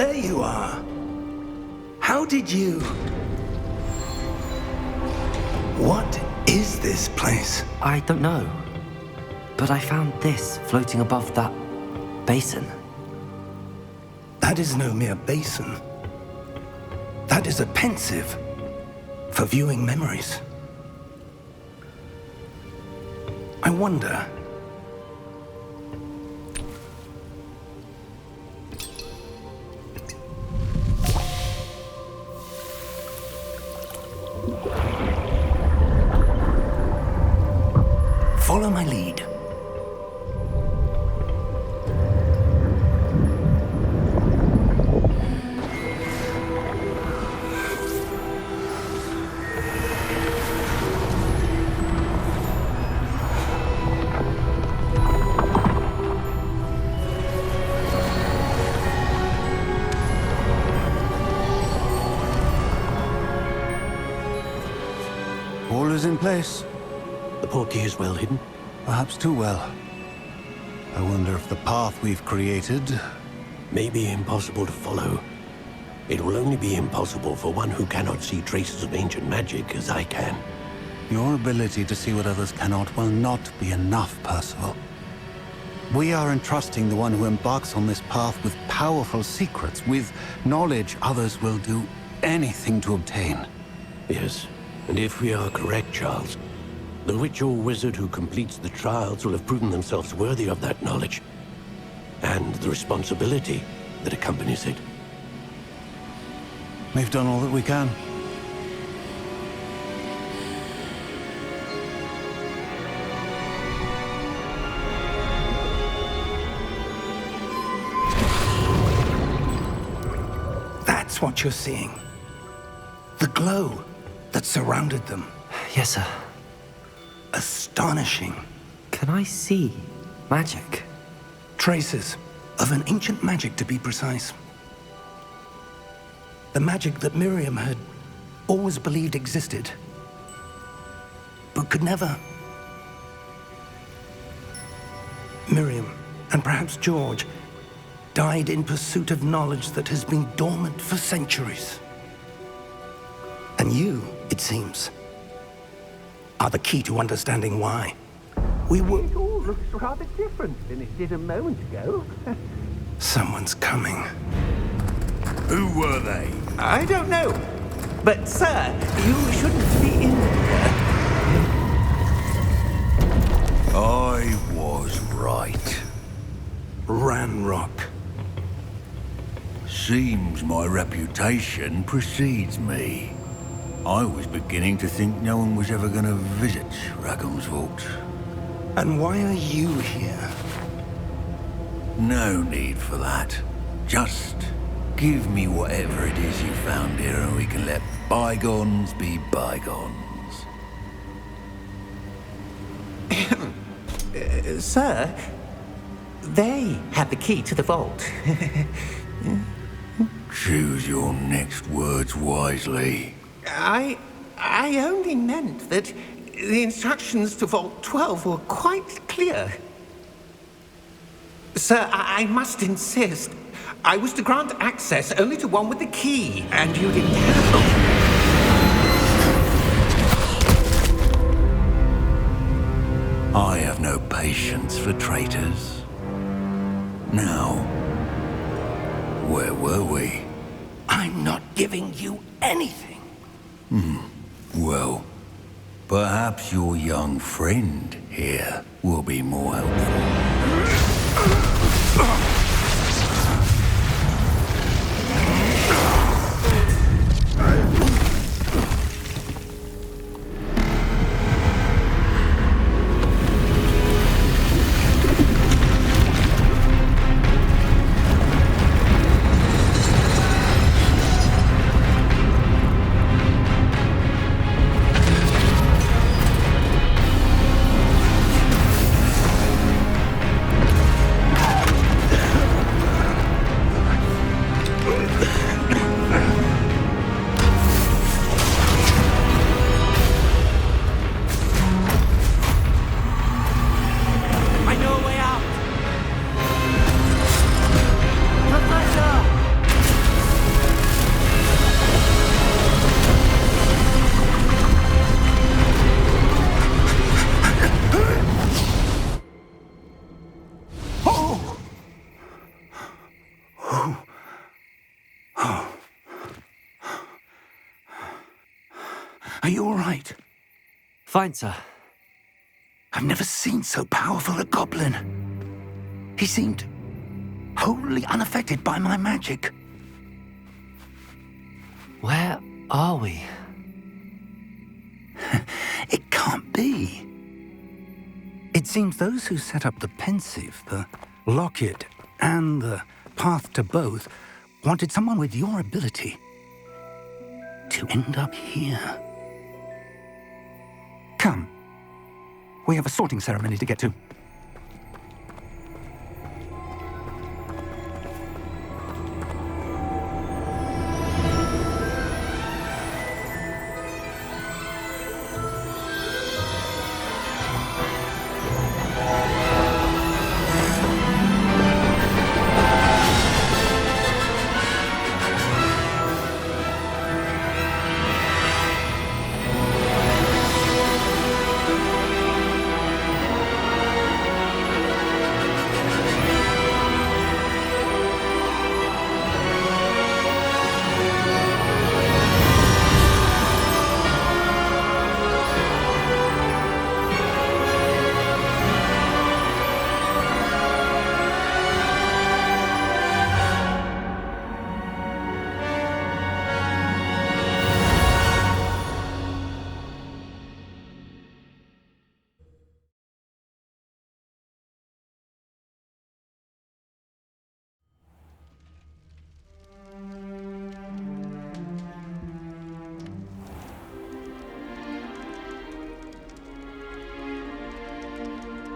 There you are. How did you... What is this place? I don't know. But I found this floating above that basin. That is no mere basin. That is a pensive for viewing memories. I wonder... Follow my lead. All is in place. The portkey is well hidden. Perhaps too well. I wonder if the path we've created... May be impossible to follow. It will only be impossible for one who cannot see traces of ancient magic as I can. Your ability to see what others cannot will not be enough, Percival. We are entrusting the one who embarks on this path with powerful secrets, with knowledge others will do anything to obtain. Yes, and if we are correct, Charles, the witch or wizard who completes the trials will have proven themselves worthy of that knowledge, and the responsibility that accompanies it. We've done all that we can. That's what you're seeing. The glow that surrounded them. Yes, sir. Astonishing. Can I see magic? Traces of an ancient magic, to be precise. The magic that Miriam had always believed existed, but could never. Miriam, and perhaps George, died in pursuit of knowledge that has been dormant for centuries. And you, it seems, are the key to understanding why. It all looks rather different than it did a moment ago. Someone's coming. Who were they? I don't know. But, sir, you shouldn't be in here. I was right. Ranrock. Seems my reputation precedes me. I was beginning to think no one was ever going to visit Rackham's Vault. And why are you here? No need for that. Just give me whatever it is you found here and we can let bygones be bygones. Sir, they have the key to the vault. Choose your next words wisely. I only meant that the instructions to Vault 12 were quite clear. Sir, I must insist. I was to grant access only to one with the key, and you didn't have... I have no patience for traitors. Now, where were we? I'm not giving you anything. Well, perhaps your young friend here will be more helpful. Are you all right? Fine, sir. I've never seen so powerful a goblin. He seemed wholly unaffected by my magic. Where are we? It can't be. It seems those who set up the pensive, the locket, and the path to both wanted someone with your ability to end up here. Come. We have a sorting ceremony to get to.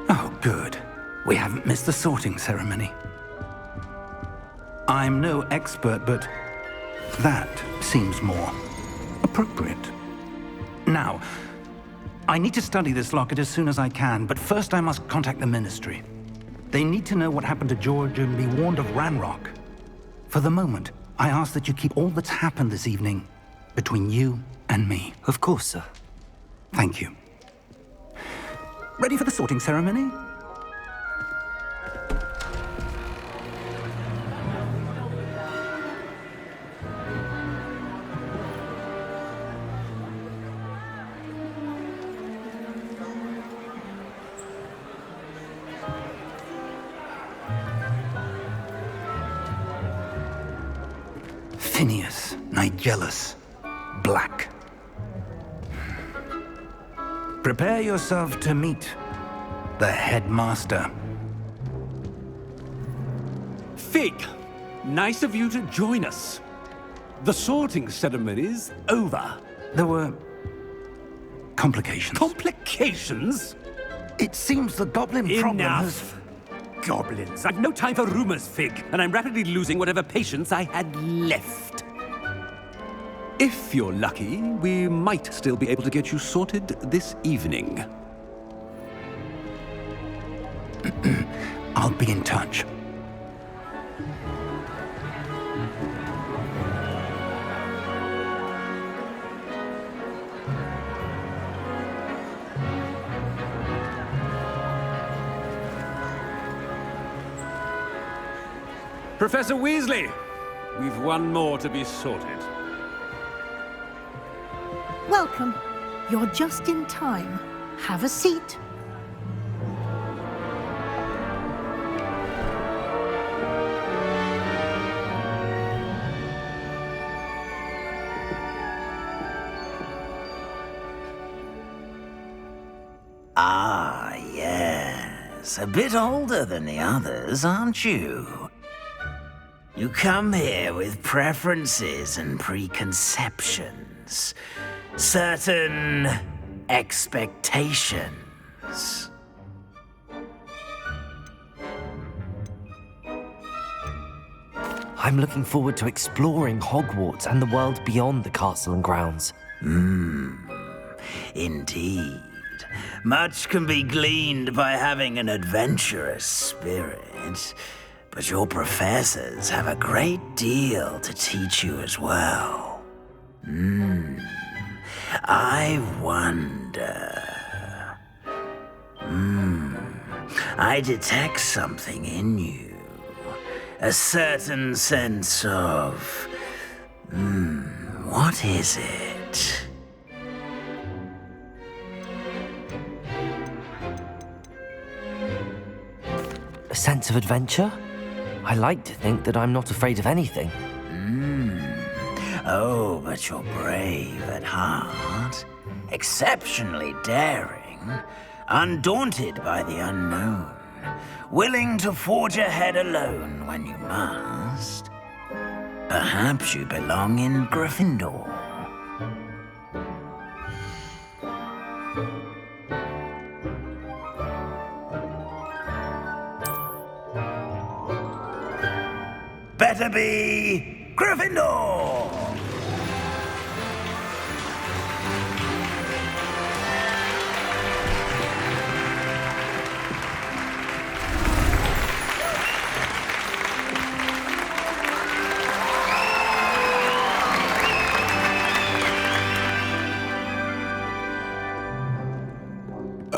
Oh, good. We haven't missed the sorting ceremony. I'm no expert, but that seems more appropriate. Now, I need to study this locket as soon as I can, but first I must contact the Ministry. They need to know what happened to George and be warned of Ranrock. For the moment, I ask that you keep all that's happened this evening between you and me. Of course, sir. Thank you. Ready for the sorting ceremony? Phineas, Nigellus, Black. Prepare yourself to meet the headmaster. Fig, nice of you to join us. The sorting ceremony's over. There were complications. Complications? It seems the goblin problem has... Enough. Goblins. I've no time for rumors, Fig, and I'm rapidly losing whatever patience I had left. If you're lucky, we might still be able to get you sorted this evening. I'll be in touch. Professor Weasley, we've one more to be sorted. Welcome. You're just in time. Have a seat. Ah, yes. A bit older than the others, aren't you? You come here with preferences and preconceptions. Certain expectations. I'm looking forward to exploring Hogwarts and the world beyond the castle and grounds. Indeed. Much can be gleaned by having an adventurous spirit, but your professors have a great deal to teach you as well. I wonder... I detect something in you. a certain sense of... what is it? A sense of adventure? I like to think that I'm not afraid of anything. Oh, but you're brave at heart, exceptionally daring, undaunted by the unknown, willing to forge ahead alone when you must. Perhaps you belong in Gryffindor. Better be Gryffindor!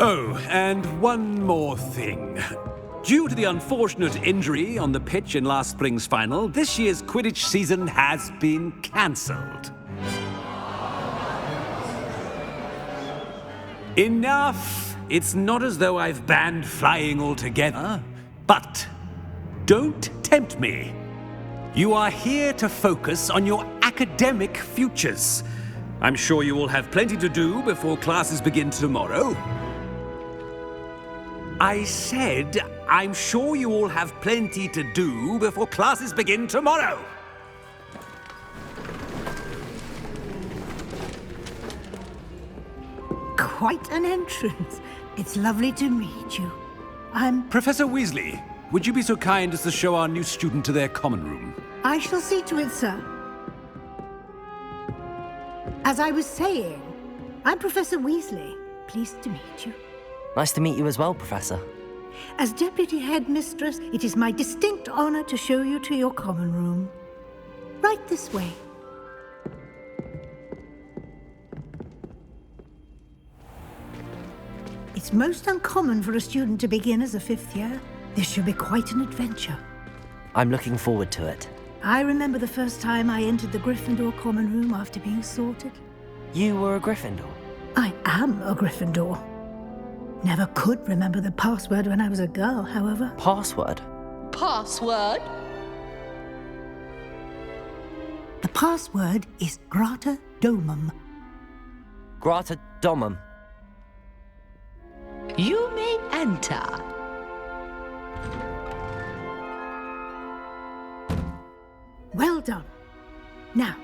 Oh, and one more thing. Due to the unfortunate injury on the pitch in last spring's final, this year's Quidditch season has been cancelled. Enough! It's not as though I've banned flying altogether, but don't tempt me. You are here to focus on your academic futures. I'm sure you will have plenty to do before classes begin tomorrow. I said, I'm sure you all have plenty to do before classes begin tomorrow. Quite an entrance. It's lovely to meet you. Professor Weasley, would you be so kind as to show our new student to their common room? I shall see to it, sir. As I was saying, I'm Professor Weasley. Pleased to meet you. Nice to meet you as well, Professor. As Deputy Headmistress, it is my distinct honor to show you to your common room. Right this way. It's most uncommon for a student to begin as a fifth year. This should be quite an adventure. I'm looking forward to it. I remember the first time I entered the Gryffindor common room after being sorted. You were a Gryffindor? I am a Gryffindor. Never could remember the password when I was a girl, however. Password? Password? The password is Grata Domum. Grata Domum. You may enter. Well done. Now,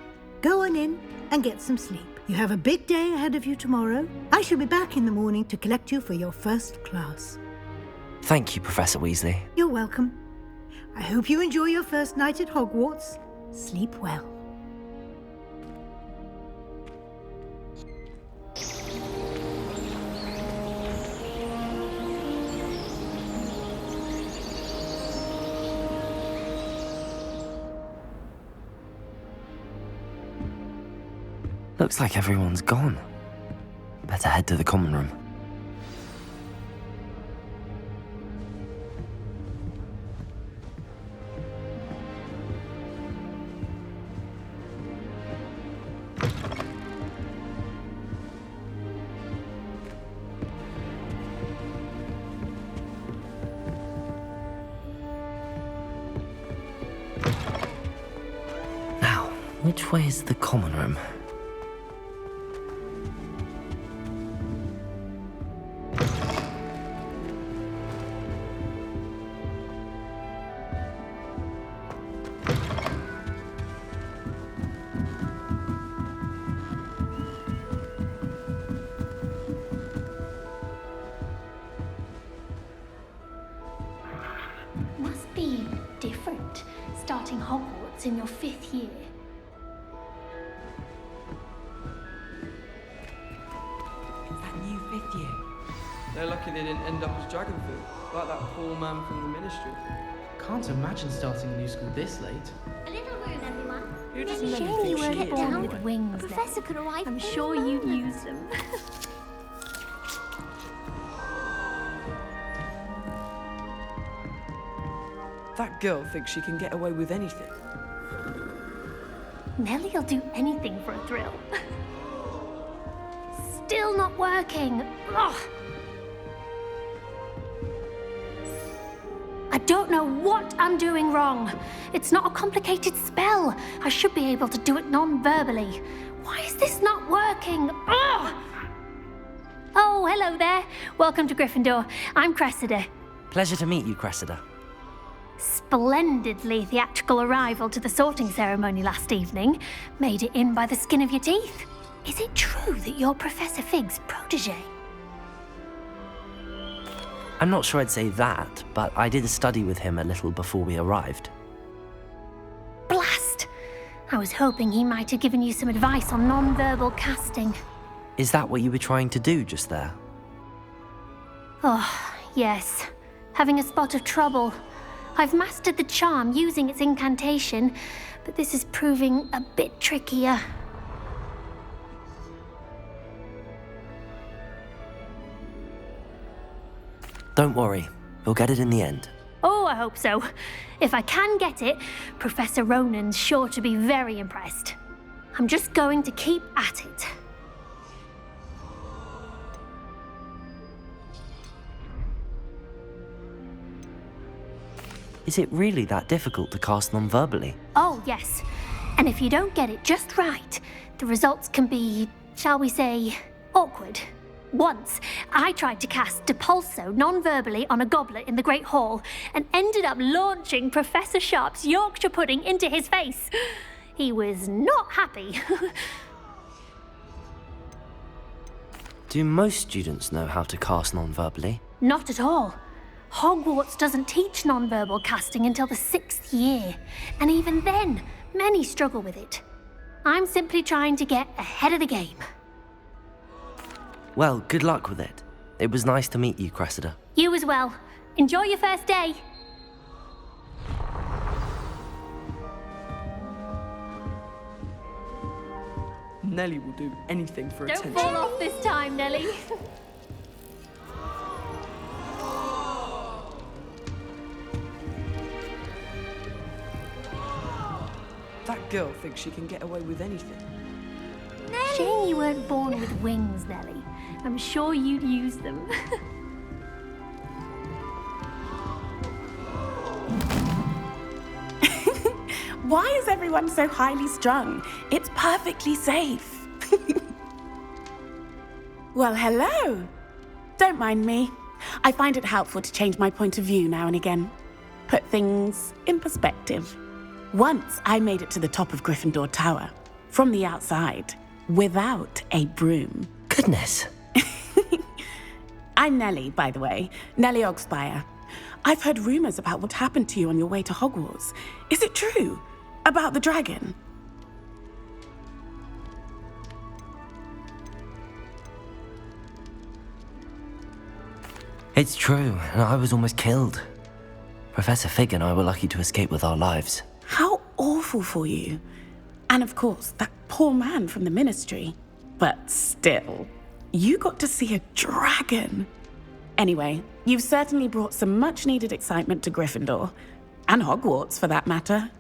go on in and get some sleep. You have a big day ahead of you tomorrow. I shall be back in the morning to collect you for your first class. Thank you, Professor Weasley. You're welcome. I hope you enjoy your first night at Hogwarts. Sleep well. Looks like everyone's gone. Better head to the common room. Now, which way is the common room? Must be different, starting Hogwarts in your 5th year. That new 5th year. They're lucky they didn't end up as Dragonfield, like that poor man from the Ministry. Can't imagine starting a new school this late. A little room, everyone. Who doesn't Maybe really you think weren't she born is? with wings. A professor could arrive. I'm sure you'd use them. That girl thinks she can get away with anything. Nellie'll do anything for a thrill. Still not working. Ugh. I don't know what I'm doing wrong. It's not a complicated spell. I should be able to do it non-verbally. Why is this not working? Ugh. Oh, hello there. Welcome to Gryffindor. I'm Cressida. Pleasure to meet you, Cressida. Splendidly theatrical arrival to the sorting ceremony last evening. Made it in by the skin of your teeth. Is it true that you're Professor Fig's protege? I'm not sure I'd say that, but I did study with him a little before we arrived. Blast! I was hoping he might have given you some advice on non-verbal casting. Is that what you were trying to do just there? Oh, yes. Having a spot of trouble. I've mastered the charm using its incantation, but this is proving a bit trickier. Don't worry, you'll get it in the end. Oh, I hope so. If I can get it, Professor Ronan's sure to be very impressed. I'm just going to keep at it. Is it really that difficult to cast non-verbally? Oh, yes. And if you don't get it just right, the results can be, shall we say, awkward. Once, I tried to cast Depulso non-verbally on a goblet in the Great Hall and ended up launching Professor Sharp's Yorkshire pudding into his face. He was not happy. Do most students know how to cast non-verbally? Not at all. Hogwarts doesn't teach non-verbal casting until the 6th year, and even then, many struggle with it. I'm simply trying to get ahead of the game. Well, good luck with it. It was nice to meet you, Cressida. You as well. Enjoy your first day. Nellie will do anything for Don't attention. fall off this time, Nellie. That girl thinks she can get away with anything. Shame you weren't born with wings, Nellie. I'm sure you'd use them. Why is everyone so highly strung? It's perfectly safe. Well, hello. Don't mind me. I find it helpful to change my point of view now and again. Put things in perspective. Once I made it to the top of Gryffindor Tower, from the outside, without a broom. Goodness. I'm Nellie, by the way. Nellie Ogspire. I've heard rumors about what happened to you on your way to Hogwarts. Is it true? About the dragon? It's true, and I was almost killed. Professor Fig and I were lucky to escape with our lives. How awful for you. And of course, that poor man from the Ministry. But still, you got to see a dragon. Anyway, you've certainly brought some much-needed excitement to Gryffindor. And Hogwarts, for that matter.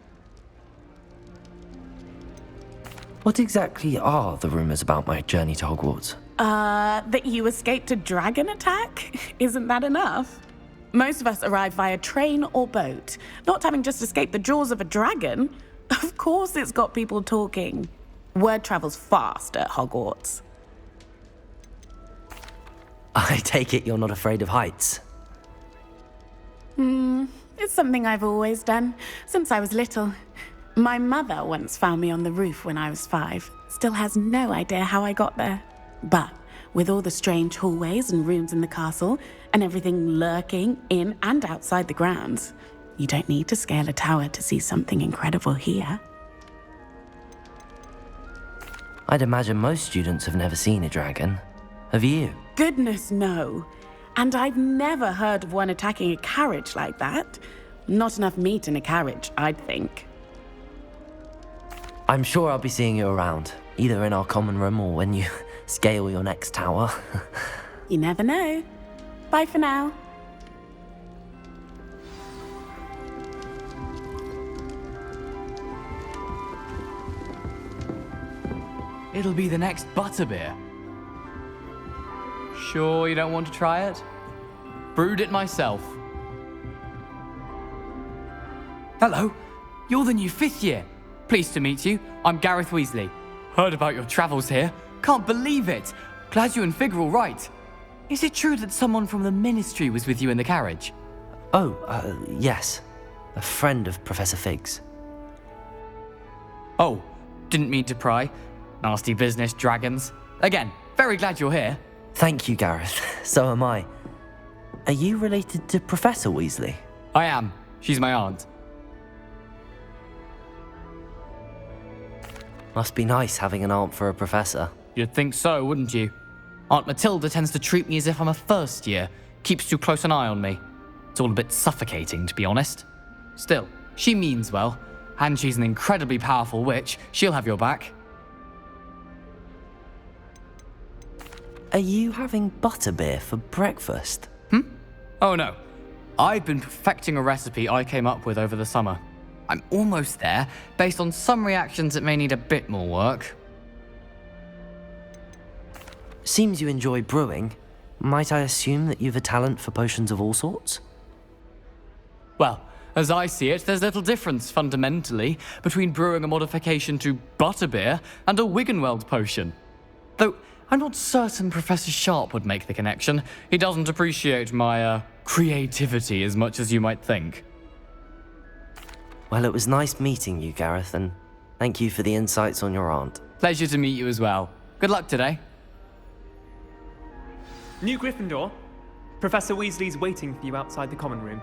What exactly are the rumors about my journey to Hogwarts? That you escaped a dragon attack? Isn't that enough? Most of us arrive via train or boat, not having just escaped the jaws of a dragon. Of course it's got people talking. Word travels fast at Hogwarts. I take it you're not afraid of heights. It's something I've always done, since I was little. My mother once found me on the roof when I was 5. Still has no idea how I got there. But with all the strange hallways and rooms in the castle, and everything lurking in and outside the grounds, you don't need to scale a tower to see something incredible here. I'd imagine most students have never seen a dragon. Have you? Goodness, no. And I've never heard of one attacking a carriage like that. Not enough meat in a carriage, I'd think. I'm sure I'll be seeing you around, either in our common room or when you scale your next tower. You never know. Bye for now. It'll be the next butterbeer. Sure you don't want to try it? Brewed it myself. Hello, you're the new 5th year. Pleased to meet you. I'm Gareth Weasley. Heard about your travels here. Can't believe it. Glad you and Fig are all right. Is it true that someone from the Ministry was with you in the carriage? Oh, yes. A friend of Professor Fig's. Oh, didn't mean to pry. Nasty business, dragons. Again, very glad you're here. Thank you, Gareth. So am I. Are you related to Professor Weasley? I am. She's my aunt. Must be nice having an aunt for a professor. You'd think so, wouldn't you? Aunt Matilda tends to treat me as if I'm a first year. Keeps too close an eye on me. It's all a bit suffocating, to be honest. Still, she means well. And she's an incredibly powerful witch. She'll have your back. Are you having butterbeer for breakfast? Oh no. I've been perfecting a recipe I came up with over the summer. I'm almost there, based on some reactions that may need a bit more work. Seems you enjoy brewing. Might I assume that you've a talent for potions of all sorts? Well, as I see it, there's little difference, fundamentally, between brewing a modification to butterbeer and a Wiggenweld potion. Though, I'm not certain Professor Sharp would make the connection. He doesn't appreciate my, creativity as much as you might think. Well, it was nice meeting you, Gareth, and thank you for the insights on your aunt. Pleasure to meet you as well. Good luck today. New Gryffindor. Professor Weasley's waiting for you outside the common room.